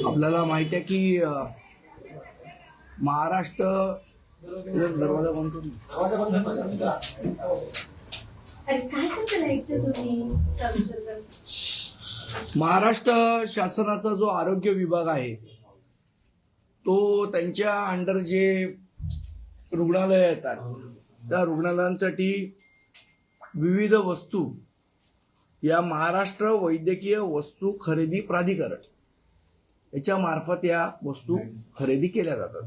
आपल्याला माहिती आहे की महाराष्ट्र दरवाजा बंद करून महाराष्ट्र शासनाचा जो आरोग्य विभाग आहे तो त्यांच्या अंडर जे रुग्णालय येतात त्या रुग्णालयांसाठी विविध वस्तू या महाराष्ट्र वैद्यकीय वस्तू खरेदी प्राधिकरण याच्या मार्फत या वस्तू खरेदी केल्या जातात.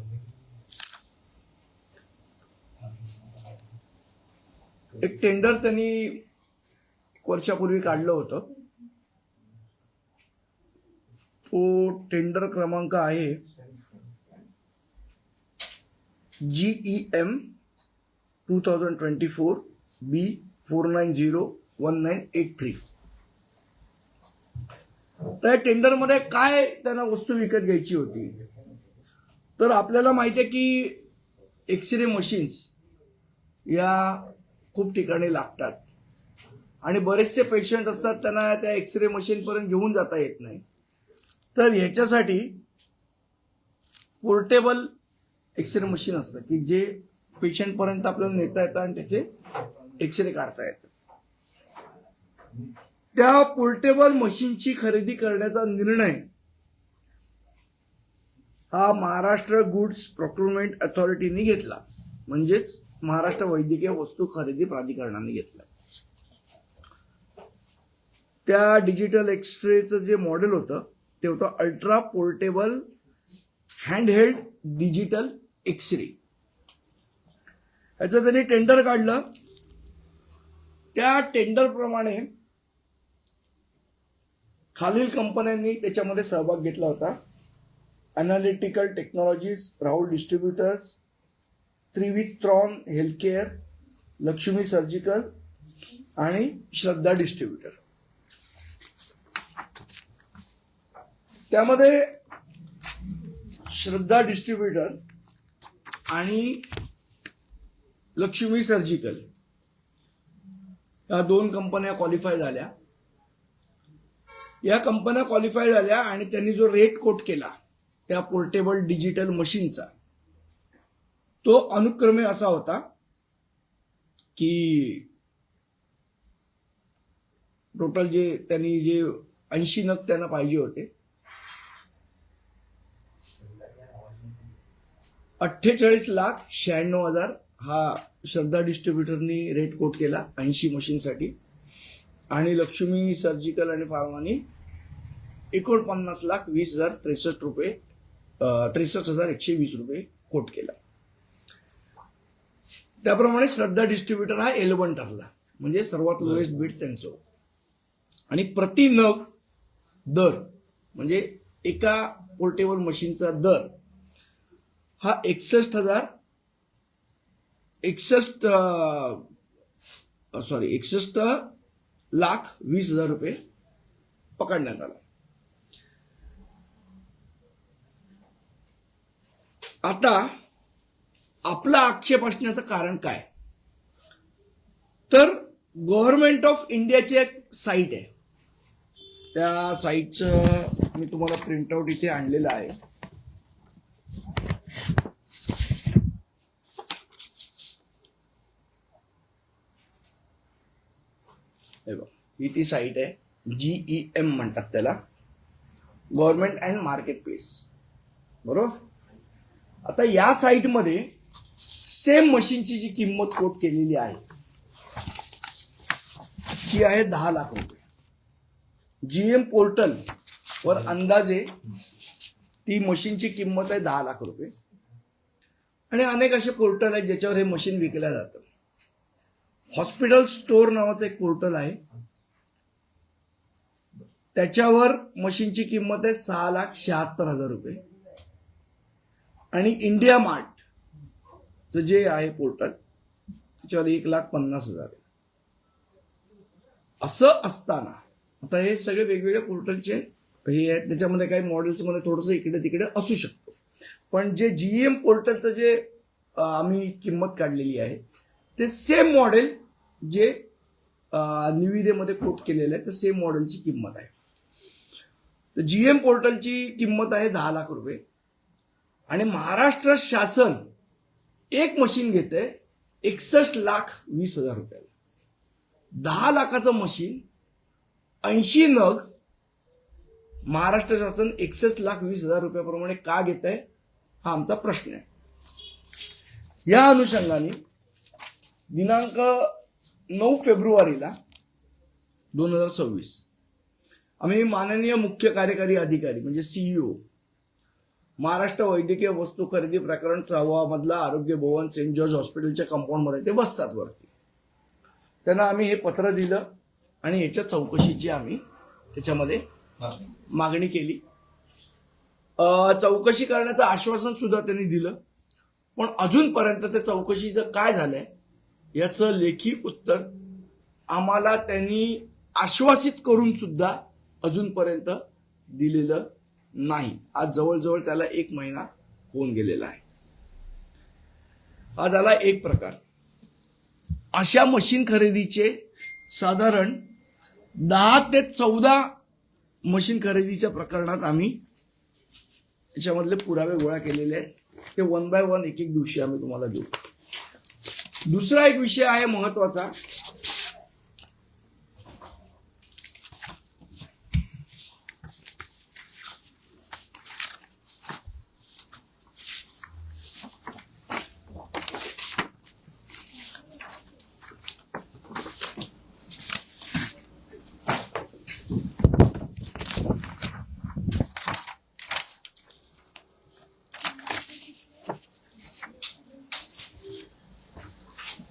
एक टेंडर त्यांनी वर्षापूर्वी काढलं होतं. तो टेंडर क्रमांक आहे GEM 2024 B490198 त्या टेंडर मध्ये काय त्यांना वस्तू विकत घ्यायची होती तर आपल्याला माहिती आहे की एक्सरे मशीन्स या खूप ठिकाणी लागतात आणि बरेचसे पेशंट असतात त्यांना त्या एक्सरे मशीन पर्यंत घेऊन जाता येत नाही. तर ह्याच्यासाठी पोर्टेबल एक्सरे मशीन असतं की जे पेशंट पर्यंत आपल्याला नेता येतं आणि त्याचे एक्सरे काढता येतात. त्या पोर्टेबल मशीनची खरेदी करण्याचा निर्णय हा महाराष्ट्र गुड्स प्रोक्युरमेंट अथॉरिटीने घेतला, म्हणजेच महाराष्ट्र वैद्यकीय वस्तू खरेदी प्राधिकरणाने घेतला. त्या डिजिटल एक्सरेचं जे मॉडेल होतं ते होतं ultra portable handheld digital x-ray. याचं त्यांनी टेंडर काढलं. त्या टेंडर प्रमाणे खालील कंपन्यांनी त्याच्यामध्ये सहभाग घेतला होता. Analytical technologies, Rahul distributors, Trivikron healthcare, Lakshmi surgical आणि श्रद्धा डिस्ट्रीब्युटर. त्यामध्ये श्रद्धा डिस्ट्रीब्युटर आणि लक्ष्मी सर्जिकल या दोन कंपन्या क्वालिफाय झाल्या. या कंपन्या क्वालिफाय झाल्या आणि त्यांनी जो रेट कोट केला त्या पोर्टेबल डिजिटल मशीनचा तो अनुक्रमे असा होता की टोटल जे त्यांनी जे 80 नग त्यांना पाहिजे होते 48,96,000 हा श्रद्धा डिस्ट्रीब्युटरनी रेट कोट केला 80 मशीनसाठी आणि लक्ष्मी सर्जिकल आणि फार्मानी 49,20,063 रुपये 63,120 रुपये कोट केला. त्याप्रमाणे श्रद्धा डिस्ट्रीब्युटर हा L1 ठरला, म्हणजे सर्वात लोएस्ट बीड त्यांचं. आणि प्रति नग दर म्हणजे एका पोर्टेबल मशीनचा दर हा 61,20,000 रुपये पकडण्यात आला. आता आपला आक्षेप असण्याचं कारण काय तर गव्हर्नमेंट ऑफ इंडियाची एक साईट आहे. त्या साईटचं मी तुम्हाला प्रिंटआउट इथे आणलेलं आहे. ही ती साईट आहे. GEM म्हणतात त्याला, गव्हर्नमेंट अँड मार्केट प्लेस. बरोबर. आता या साईटमध्ये सेम मशीनची जी किंमत कोट केलेली आहे ती आहे 10 लाख रुपये. GM पोर्टल वर अंदाजे ती मशीनची किंमत आहे 10 लाख रुपये. आणि अनेक असे पोर्टल आहेत ज्याच्यावर हे मशीन विकल्या जातं. हॉस्पिटल स्टोअर नावाचं एक पोर्टल आहे, त्याच्यावर मशीनची किंमत आहे 6,76,000 रुपये. आणि इंडिया मार्ट जे आहे पोर्टल त्याच्यावर 1,50,000. असं असताना आता हे सगळे वेगवेगळ्या पोर्टलचे हे त्याच्यामध्ये काही मॉडेल्समध्ये थोडंसं इकडे तिकडे असू शकतो, पण जे जीएम पोर्टलचं जे आम्ही किंमत काढलेली आहे ते सेम मॉडेल जे निविदेमध्ये कोट केलेलं आहे, तर सेम मॉडेलची किंमत आहे. तर जीएम पोर्टलची किंमत आहे 10 लाख रुपये आणि महाराष्ट्र शासन एक मशीन घेते 61,20,000 रुपयाला. 10 लाखाचं मशीन 80 नग महाराष्ट्र शासन 61,20,000 रुपयाप्रमाणे का घेत आहे हा आमचा प्रश्न आहे. या अनुषंगाने दिनांक 9 फेब्रुवारीला 2026 आम्ही माननीय मुख्य कार्यकारी अधिकारी म्हणजे सीईओ महाराष्ट्र वैद्यकीय वस्तू खरेदी प्रकरण 6 मधला आरोग्य भवन सेंट जॉर्ज हॉस्पिटलच्या कंपाऊंडमध्ये ते बसतात वरती. त्यांना आम्ही हे पत्र दिलं आणि याच्या चौकशीची आम्ही त्याच्यामध्ये मागणी केली. चौकशी करण्याचं आश्वासन सुद्धा त्यांनी दिलं, पण अजूनपर्यंत त्या चौकशीचं काय झालंय याचं लेखी उत्तर आम्हाला त्यांनी आश्वासित करून सुद्धा अजूनपर्यंत दिलेलं नाही. आज जवळजवळ त्याला 1 महिना होऊन गेलेला आहे. हा झाला एक प्रकार. अशा मशीन खरेदीचे साधारण 10 ते 14 मशीन खरेदीच्या प्रकरणात आम्ही त्याच्यामधले पुरावे गोळा केलेले आहेत. ते 1 बाय 1 एक एक दिवशी आम्ही तुम्हाला देऊ. दुसरा एक विषय आहे महत्वाचा,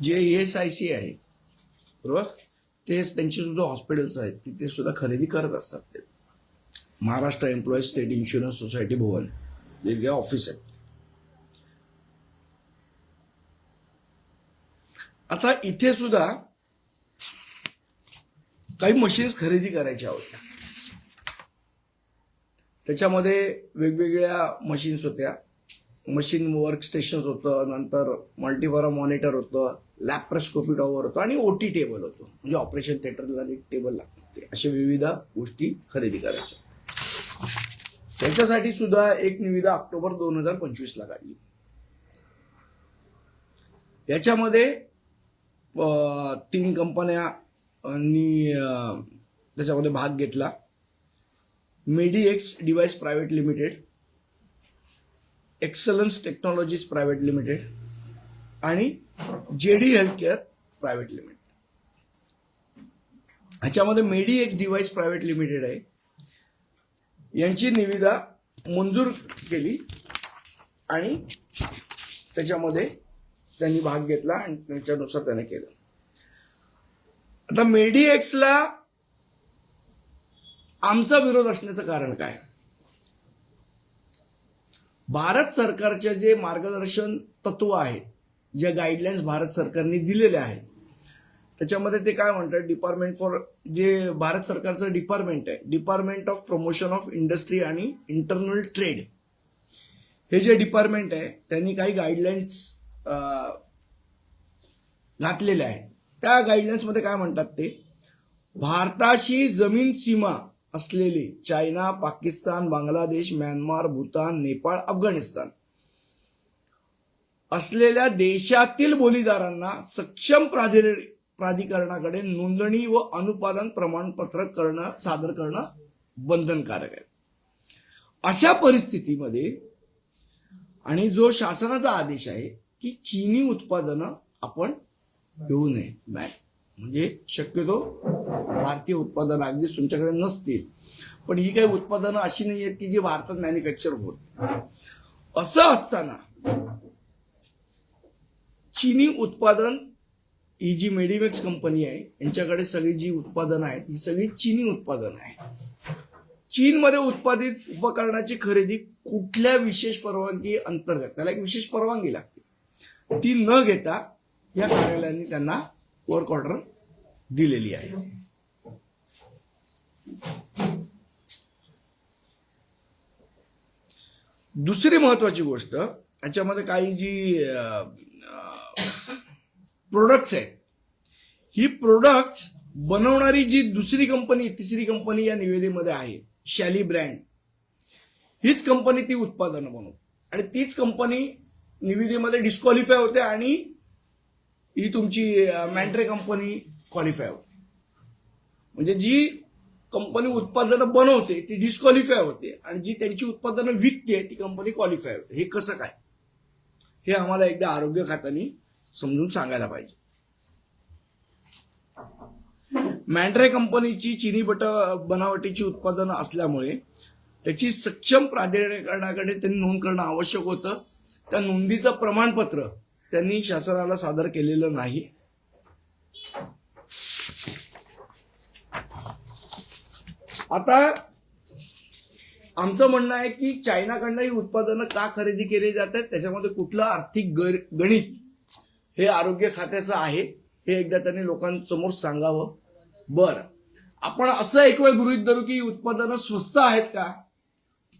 जे ESIC आहे बरोबर, ते त्यांची सुद्धा हॉस्पिटल्स आहेत तिथे सुद्धा खरेदी करत असतात. ते Maharashtra employees state insurance society Bhavan जे ऑफिस आहे. आता इथे सुद्धा काही मशीन्स खरेदी करायच्या होत्या. त्याच्यामध्ये वेगवेगळ्या मशीन्स होत्या. मशीन वर्क स्टेशन होतं, नंतर मल्टीबरा मॉनिटर होतं, लॅप्रोस्कोपी टॉवर होतं आणि OT टेबल होतं, म्हणजे ऑपरेशन थिएटरला एक टेबल लागतं. ते अशा विविध गोष्टी खरेदी करायच्या. त्याच्यासाठी सुद्धा एक निविदा ऑक्टोबर 2025 ला काढली. याच्यामध्ये 3 कंपन्यांनी त्याच्यामध्ये भाग घेतला. Medix device private limited, excellence technologies private limited आणि JD हेल्थकेअर प्रायव्हेट लिमिटेड. ह्याच्यामध्ये मेडीएक्स डिव्हाइस प्रायव्हेट लिमिटेड आहे, यांची निविदा मंजूर केली आणि त्याच्यामध्ये त्यांनी भाग घेतला आणि त्याच्यानुसार त्याने केलं. आता मेडीएक्सला आमचा विरोध असण्याचं कारण काय? भारत सरकारच्या जे मार्गदर्शन तत्व आहेत, ज्या गाईडलाईन्स भारत सरकारने दिलेल्या आहेत, त्याच्यामध्ये ते काय म्हणतात, डिपार्टमेंट फॉर, जे भारत सरकारचं डिपार्टमेंट आहे, department of promotion of industry आणि इंटरनल ट्रेड, हे जे डिपार्टमेंट आहे त्यांनी काही गाईडलाईन्स घातलेल्या आहेत. त्या गाईडलाईन्स मध्ये काय म्हणतात ते, भारताशी जमीन सीमा असलेले चायना, पाकिस्तान, बांगलादेश, म्यानमार, भूतान, नेपाळ, अफगाणिस्तान असलेल्या देशातील बोलीदारांना सक्षम प्राधिकरणाकडे नोंदणी व अनुपादन प्रमाणपत्र सादर करणं बंधनकारक आहे. अशा परिस्थितीमध्ये आणि जो शासनाचा आदेश आहे की चीनी उत्पादनं आपण घेऊ नये, म्हणजे शक्यतो भारतीय उत्पादनं अगदी तुमच्याकडे नसतील, पण ही काही उत्पादनं अशी नाही आहेत की जी भारतात मॅन्युफॅक्चर होत. असं असताना चीनी उत्पादन, ही जी मेडीमॅक्स कंपनी आहे यांच्याकडे सगळी जी उत्पादनं आहेत ही सगळी चीनी उत्पादनं आहेत. चीनमध्ये उत्पादित उपकरणाची खरेदी कुठल्या विशेष परवानगी अंतर्गत, त्याला एक विशेष परवानगी लागते, ती न घेता या कार्यालयाने त्यांना वर्क ऑर्डर दिलेली आहे. दुसरी महत्वाची गोष्ट, याच्यामध्ये काही जी प्रोडक्ट्स आहेत, ही प्रोडक्ट्स बनवणारी जी दुसरी कंपनी तिसरी कंपनी या निविदेमध्ये आहे, शॅली ब्रँड, हीच कंपनी ती उत्पादनं बनवते आणि तीच कंपनी निविदेमध्ये डिस्क्वालिफाय होते आणि ही तुमची मॅन्ट्रे कंपनी क्वालिफाय होते. म्हणजे जी कंपनी उत्पादनं बनवते ती डिस्क्वालिफाय होते आणि जी त्यांची उत्पादनं विकते ती कंपनी क्वालिफाय होते. हे कसं काय, हे आम्हाला एकदा आरोग्य खात्याने समजून सांगायला पाहिजे. मॅन्ट्रे कंपनीची चिनी बनावटीची उत्पादनं असल्यामुळे त्याची सक्षम प्राधिकरणाकडे त्यांनी नोंद करणं आवश्यक होतं. त्या नोंदीचं प्रमाणपत्र त्यांनी शासनाला सादर केलेलं नाही. आता आमचं म्हणणं आहे की चायनाकडनं ही उत्पादनं का खरेदी केली जातात, त्याच्यामध्ये कुठलं आर्थिक गणित हे आरोग्य खात्याचं आहे, हे एकदा त्यांनी लोकांसमोर सांगावं. बरं, आपण असं एक वेळ गृहीत धरू की उत्पादनं स्वस्त आहेत का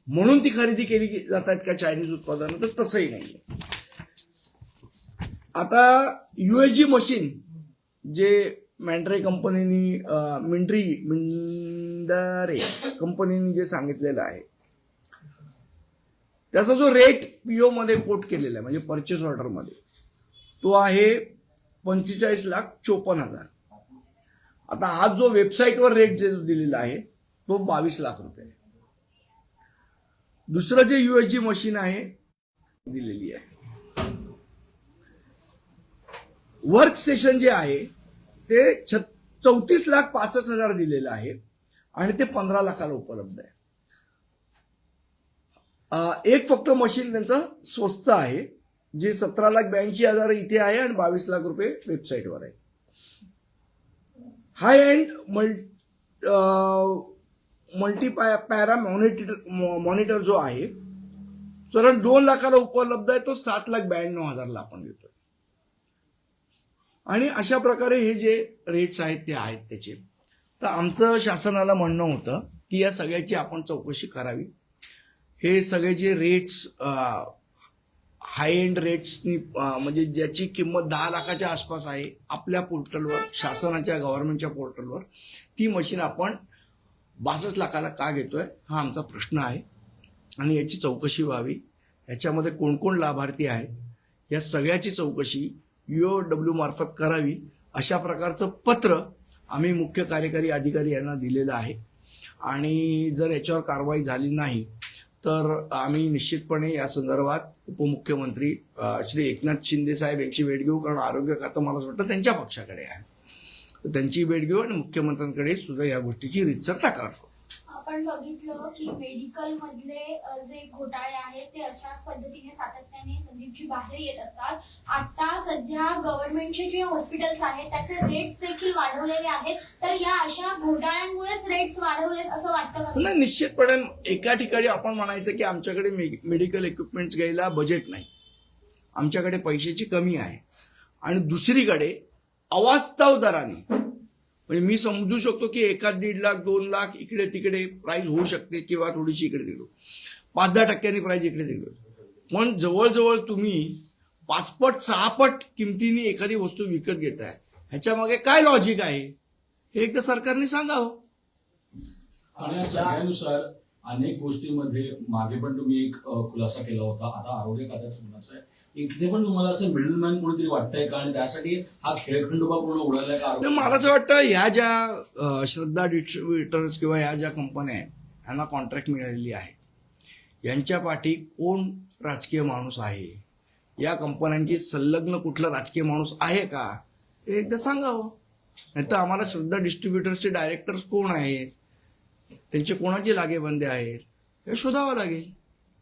म्हणून ती खरेदी केली जात आहेत का चायनीज उत्पादनं, तर तसंही नाही. आता USG मशीन जे मॅन्ट्रे कंपनीनी मिंडारे कंपनीने जे सांगितलेलं आहे, त्याचा जो रेट PO मध्ये कोट केलेला आहे म्हणजे परचेस ऑर्डर मध्ये, तो आहे 45,54,000. आता हा जो वेबसाईटवर रेट जे दिलेला आहे तो 22 लाख रुपये. दुसरं जे USG मशीन आहे दिलेली आहे, वर्क स्टेशन जे आहे ते 34,65,000 दिलेलं आहे आणि ते 15 लाखाला उपलब्ध आहे. एक फक्त मशीन त्यांचं स्वस्त आहे जे 17,82,000 इथे आहे आणि 22 लाख रुपये वेबसाईटवर आहे. हाय एंड मल्टी पॅरा मॉनिटर जो आहे साधारण 2 लाखाला उपलब्ध आहे, तो 7,92,000ला आपण देतोय. आणि अशा प्रकारे हे जे रेट्स आहेत ते आहेत त्याचे. तर आमचं शासनाला म्हणणं होतं की या सगळ्याची आपण चौकशी करावी. हे सगळे जे रेट्स हाय एंड रेट्स म्हणजे ज्याची किंमत 10 लाखाच्या आसपास आहे आपल्या पोर्टलवर, शासनाच्या गव्हर्नमेंटच्या पोर्टलवर, ती मशीन आपण 62 लाखाला का घेतोय हा आमचा प्रश्न आहे आणि याची चौकशी व्हावी. याच्यामध्ये कोण कोण लाभार्थी आहेत या सगळ्याची चौकशी UOW मार्फत करावी, अशा प्रकारचं पत्र आम्ही मुख्य कार्यकारी अधिकारी यांना दिलेलं आहे. आणि जर याच्यावर कारवाई झाली नाही तर आम्ही निश्चितपणे या संदर्भात उपमुख्यमंत्री श्री एकनाथ शिंदे साहेब यांची भेट घेऊ, कारण आरोग्य खातं मला असं वाटतं त्यांच्या पक्षाकडे आहे, तर त्यांची भेट घेऊ आणि मुख्यमंत्र्यांकडे सुद्धा या गोष्टीची रीतसर तक्रार करू. आपण बघितलं की मेडिकल मधले जे घोटाळे आहेत ते अशाच पद्धतीने सातत्याने संदीपजी बाहेर येत असतात. आता सध्या गव्हर्नमेंटचे जे हॉस्पिटल्स आहेत त्याचे रेट्स देखील वाढवलेले आहेत, तर या अशा घोटाळ्यांमुळेच रेट्स वाढवलेत असं वाटतं का? नाही, निश्चितपणे एका ठिकाणी आपण म्हणायचं की आमच्याकडे मेडिकल इक्विपमेंट्स घ्यायला बजेट नाही, आमच्याकडे पैशाची कमी आहे, आणि दुसरीकडे अवास्तव दराने, म्हणजे मी समजू शकतो की 1-1.5 लाख 2 लाख इकडे तिकडे प्राइस होऊ शकते किंवा थोडीशी इकडे तिकडे 5-10% प्राइस इकडे तिकडे, पण जवळजवळ तुम्ही 5 पट 6 पट किमतीने एखादी वस्तू विकत घेताय, ह्याच्या मागे काय लॉजिक आहे हे एकदा सरकारने सांगावं. आणि सगळ्यानुसार अनेक गोष्टींमध्ये मागे पण तुम्ही एक खुलासा केला होता, आता आरोग्य खात्याचा खुलासा आहे, इथे पण तुम्हाला असं मिडलमॅन कोणीतरी वाटतंय का आणि त्यासाठी हा खेळखंडोबा पूर्ण उडालाय का? मला असं वाटतं ह्या ज्या श्रद्धा डिस्ट्रीब्युटर्स किंवा ह्या ज्या कंपन्या आहेत यांना कॉन्ट्रॅक्ट मिळालेली आहे, यांच्या पाठी कोण राजकीय माणूस आहे, या कंपन्यांची संलग्न कुठला राजकीय माणूस आहे का हे एकदा सांगावं. नाहीतर आम्हाला श्रद्धा डिस्ट्रीब्युटर्सचे डायरेक्टर्स कोण आहेत, त्यांचे कोणाचे लागेबंदे आहेत हे शोधावं लागेल.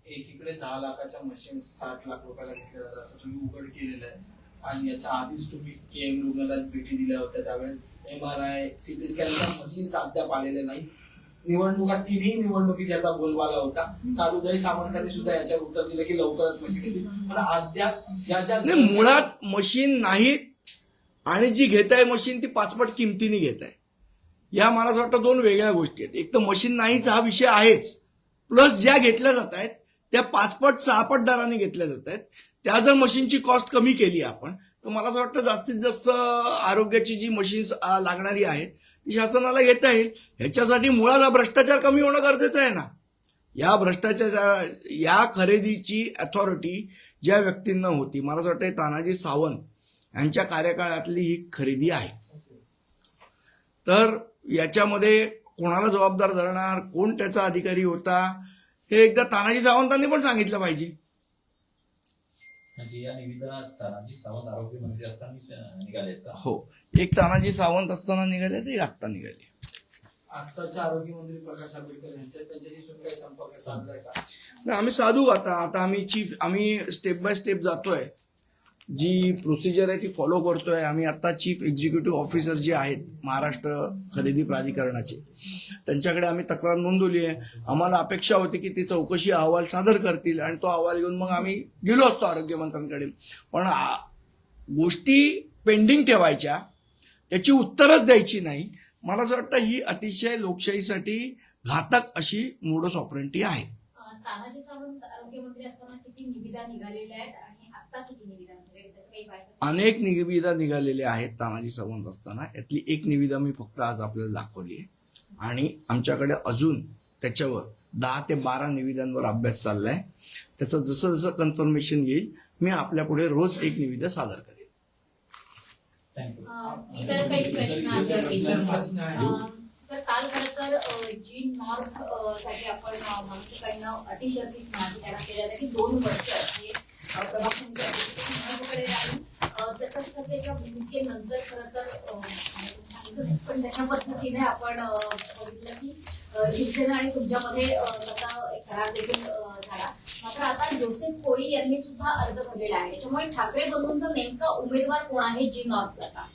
एकीकडे 10 लाखाच्या मशीन 60 लाख रुपयाला घेतल्या जातात असं तुम्ही उघड केलेलं आहे, आणि याच्या आधीच तुम्ही KM रुग्णालयात भेटी दिल्या होत्या, त्यावेळेस MRI CT स्कॅनच्या मशीन अद्याप आलेल्या नाही. निवडणुका तिन्ही निवडणुकीत याचा बोलबाला होता. तालुदाई सामंतांनी सुद्धा याच्यावर उत्तर दिलं की लवकरच मशीन येतील, पण अद्याप याच्या मुळात मशीन नाहीत आणि जी घेताय मशीन ती 5 पट किमतीने घेताय, या मला असं वाटतं 2 वेगळ्या गोष्टी आहेत. एक तर मशीन नाहीच हा विषय आहेच, प्लस ज्या घेतल्या जात आहेत त्या 5 पट 6 पट दराने घेतल्या जात आहेत. त्या जर मशीनची कॉस्ट कमी केली आपण तर मला असं वाटतं जास्तीत जास्त आरोग्याची जी मशीन्स लागणारी आहेत ती शासनाला घेता येईल. ह्याच्यासाठी मुळात भ्रष्टाचार कमी होणं गरजेचं आहे ना. या खरेदीची अथॉरिटी ज्या व्यक्तींना होती, मला असं वाटतं तानाजी सावंत यांच्या कार्यकाळातली ही खरेदी आहे. तर याच्यामध्ये कोणाला जबाबदार धरणार, कोण त्याचा अधिकारी होता, हे एकदा तानाजी सावंतांनी पण सांगितलं पाहिजे. म्हणजे या निविदा तानाजी सावंत आरोग्य मंत्री असताना निघाले का? हो, एक तानाजी सावंत असताना निघाले, तर एक आत्ता निघाले. आताचे आरोग्य मंत्री प्रकाश आंबेडकर त्यांच्याशी काही संपर्क साधलाय का? नाही, आम्ही साधू आता आम्ही स्टेप बाय स्टेप जातोय. जी प्रोसिजर आहे ती फॉलो करतोय आम्ही. आता चीफ एक्झिक्युटिव्ह ऑफिसर जे आहेत महाराष्ट्र खरेदी प्राधिकरणाचे, त्यांच्याकडे आम्ही तक्रार नोंदवली आहे. आम्हाला अपेक्षा होती की ते चौकशी अहवाल सादर करतील आणि तो अहवाल घेऊन मग आम्ही गेलो असतो आरोग्यमंत्र्यांकडे. पण गोष्टी पेंडिंग ठेवायच्या, त्याची उत्तरच द्यायची नाही, मला असं वाटतं ही अतिशय लोकशाहीसाठी घातक अशी मोडस ऑपरेंटी आहे. तानाजी सावंत आरोग्यमंत्री असताना किती निविदा निघालेल्या आहेत आणि आता किती निविदा निघाल्या त्याचं काही पाहिजे? अनेक निविदा निघालेल्या आहेत तानाजी सावंत असताना. यातली एक निविदा मी फक्त आज आपल्याला दाखवली आहे आणि आमच्याकडे अजून त्याच्यावर 10 ते 12 निविदांवर अभ्यास चाललाय. त्याचं जसं जसं कन्फर्मेशन येईल मी आपल्या पुढे रोज एक निविदा सादर करेन. थँक्यू. इतर काही प्रश्न आहेत? इतर प्रश्न आहेत. तर काल खरं तर जी नॉर्थ साठी आपण मनसेकडनं अटी शर्ती मागणी त्याला केलेलं की 2 वर्ष हे प्रभाग समिती अध्यक्षपदी राहील. त्याच्या भूमिकेनंतर खरं तर पण त्याच्या पद्धतीने आपण बघितलं की शिवसेना आणि तुमच्यामध्ये त्याचा एक करार देखील झाला. मात्र आता जोसेफ कोळी यांनी सुद्धा अर्ज भरलेला आहे. त्याच्यामुळे ठाकरे बंधूंचा नेमका उमेदवार कोण आहे जी नॉर्थला का?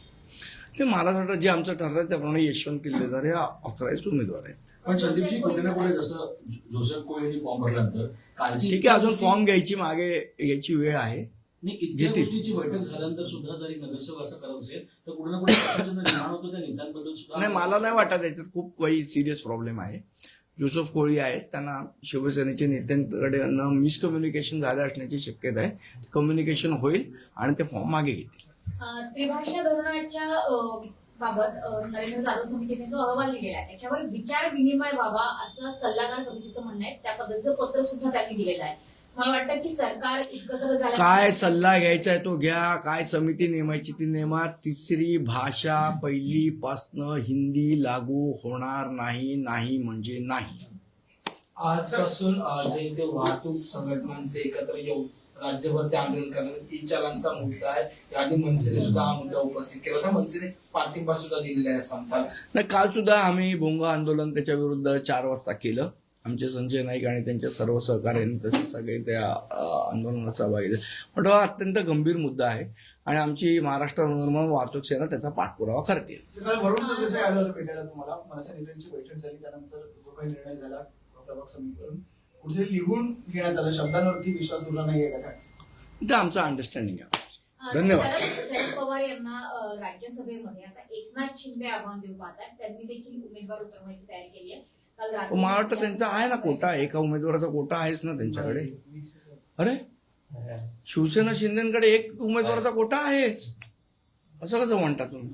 ते मला असं वाटतं जे आमचं ठरलं त्याप्रमाणे यशवंत किल्लेदार हे ऑथराइज्ड उमेदवार आहेत. पण संदीपजी कुठे ना कुठे जसं जोसेफ कोळी यांनी फॉर्म भरल्यानंतर कालची ठीक आहे, अजून फॉर्म घ्यायची मागे याची वेळ आहे. नाही, इतक्या घेतील. गोष्टीची बैठक झाल्यानंतर सुद्धा जरी नगरसेवक असं करत असेल तर कुठे ना कुठे प्रश्न निर्माण होतो त्या नेत्यांबद्दल सुद्धा. नाही, मला नाही वाटत याच्यात खूप काही सिरियस प्रॉब्लेम आहे. जोसेफ कोळी आहेत, त्यांना शिवसेनेच्या नेत्यांकडे मिसकम्युनिकेशन झालं असण्याची शक्यता आहे. कम्युनिकेशन होईल आणि ते फॉर्म मागे घेतील. त्रिभाषा धोरणाच्या बाबत नरेंद्र जाधव समितीने जो अहवाल दिलेला आहे त्याच्यावर विचार विनिमय व्हावा असं सल्लागार समितीचं म्हणणं आहे. त्या पद्धतीचं पत्र सुद्धा त्यांनी दिलेलं आहे. मला वाटतं की सरकार इतकं सगळं झालं, काय सल्ला घ्यायचा आहे तो घ्या, काय समिती नेमायची ती नेमा. तिसरी भाषा पहिलीपासनं हिंदी लागू होणार नाही, नाही म्हणजे नाही. आजपासून जे इथे वाहतूक संघटनांचे एकत्र येऊन राज्यभर आंदोलन करणार ई चलांचा मुद्दा आहे. याआधी मनसेने सुद्धा हा मुद्दा उपस्थित केला होता. मनसेने पाठिंबा सुद्धा दिलेला आहे समजा. नाही, काल सुद्धा आम्ही भोंगा आंदोलन त्याच्या विरुद्ध 4 वाजता केलं. आमचे संजय नाईक आणि त्यांच्या सर्व सहकार्याने तसेच सगळे त्या आंदोलनात सहभागी झाले. पण हा अत्यंत गंभीर मुद्दा आहे आणि आमची महाराष्ट्र नवनिर्माण वाहतूक सेना त्याचा पाठपुरावा करते. वरुण सदस्य आले होते भेटायला तुम्हाला. मनसे नेत्यांची बैठक झाली, त्यानंतर जो काही निर्णय झाला प्रभाग समितीकडून कुठे लिहून घेण्यात आलं, शब्दांवरती विश्वास उरला नाहीये का काय? ते आमचं अंडरस्टँडिंग आहे. धन्यवाद. शरद पवार यांना राज्यसभेमध्ये आता एकनाथ शिंदे आव्हान देऊ पाहतात. त्यांनी देखील उमेदवार उतरवण्याची तयारी केली आहे. काल रात्री मला वाटतं त्यांचा आहे ना कोटा, एका उमेदवाराचा कोटा आहेच ना त्यांच्याकडे. अरे, शिवसेना शिंदेकडे एक उमेदवाराचा कोटा आहेच, असं कसं म्हणता तुम्ही?